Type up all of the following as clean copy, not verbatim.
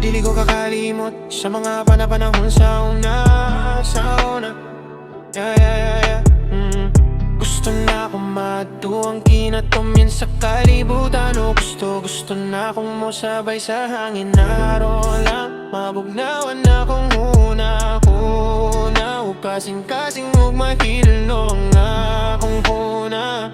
dili ko kakalimot sa mga panahon sa una. Yeah, yeah, yeah, yeah. Gusto na akong matuwang kinatumyan sa kalibutan. O gusto na akong musabay sa hangin. Naroon lang, mabugnawan akong una. Kasing-kasing huwag mahilo ang akong huna.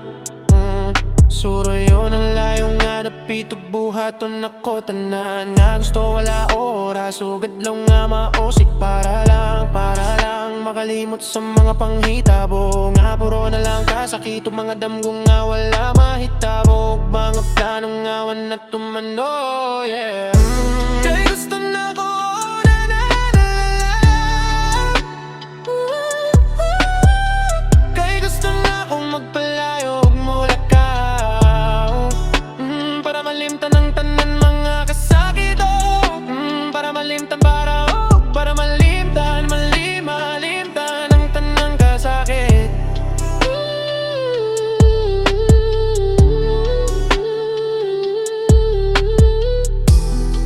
Suro yun ang layong nga napito buhaton ako tanan. Nga gusto wala oras, sugad lang nga mausik. Para lang makalimot sa mga panghitabo. Nga puro na lang kasakit o mga damgong nga wala mahitabo. Mga planong nga wan na tumano, yeah. Kaya gusto na ko magpalayo mula ka, para malimtan ang tanan mga kasakit. Para malimtan para malimtan ang tanan kasakit.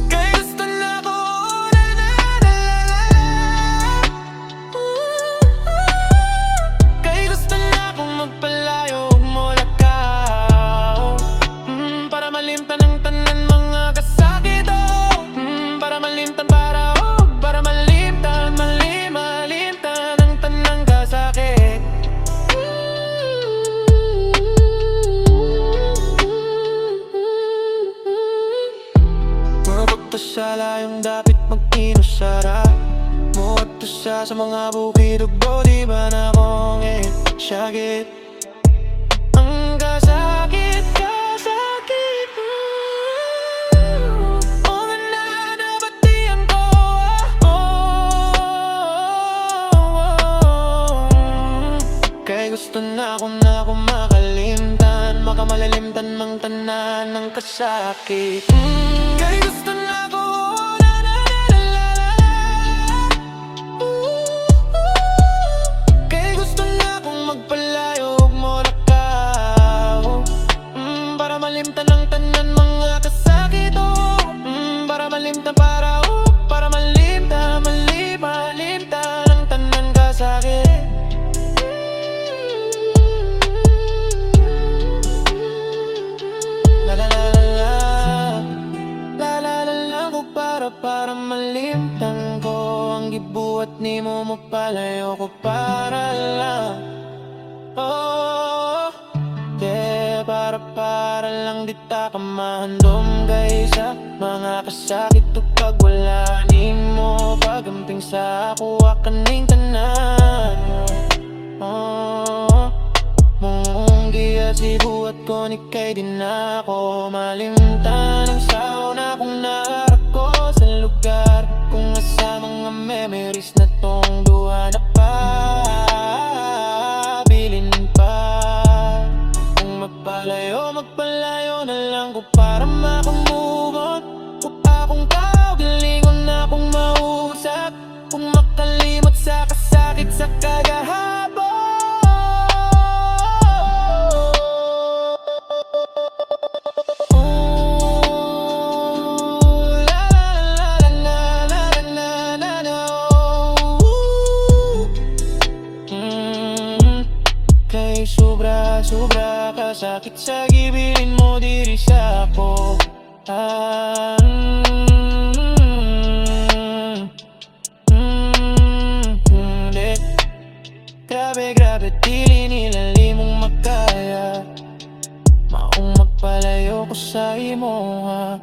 Kaya gusto na ko kaya gusto na akong magpalayo mula ka, para malimtan ang tanan mga kasakit. Para malimtan para malimtan ang tanan kasakit. Mga pagpasala yung dapat mag-inusara. Muwag to sa mga bukid ug di ba na akong sakit. Ang kasakit o nga na nabatian ko. Kaya gusto na akong makalimtan, makamalalimtan mang tanan ng kasakit. Kaya gusto na ako magpalayo mula ka, para malimtan ang tanan mga kasakit. Para malimtan para malimtan ang tanan kasakit. La la la la la la la la ko para malimtan ko ang gibuhat nimo mapalayo ko para lang. Oh, yeah, para lang di ta ka mahandom kaysa mga kasakit. O pag wala nimo pagamping sa ako akaning tanan. Oh, mong giya si buhat ko ni kay din ako malimtan ang sauna kung naharap ko sa lugar. Kung nasa mga memories na tong duha na pa magpalayo na lang ko para makamove on. Kung akong tao, galingon na akong mausap. Kung makalimot sa kasakit sa kagahapon. Kay sobra kasakit sa gibilin mo diri sa ako. Grabe dili nila limong magkaya. Maong magpalayo ko sa imo, ha.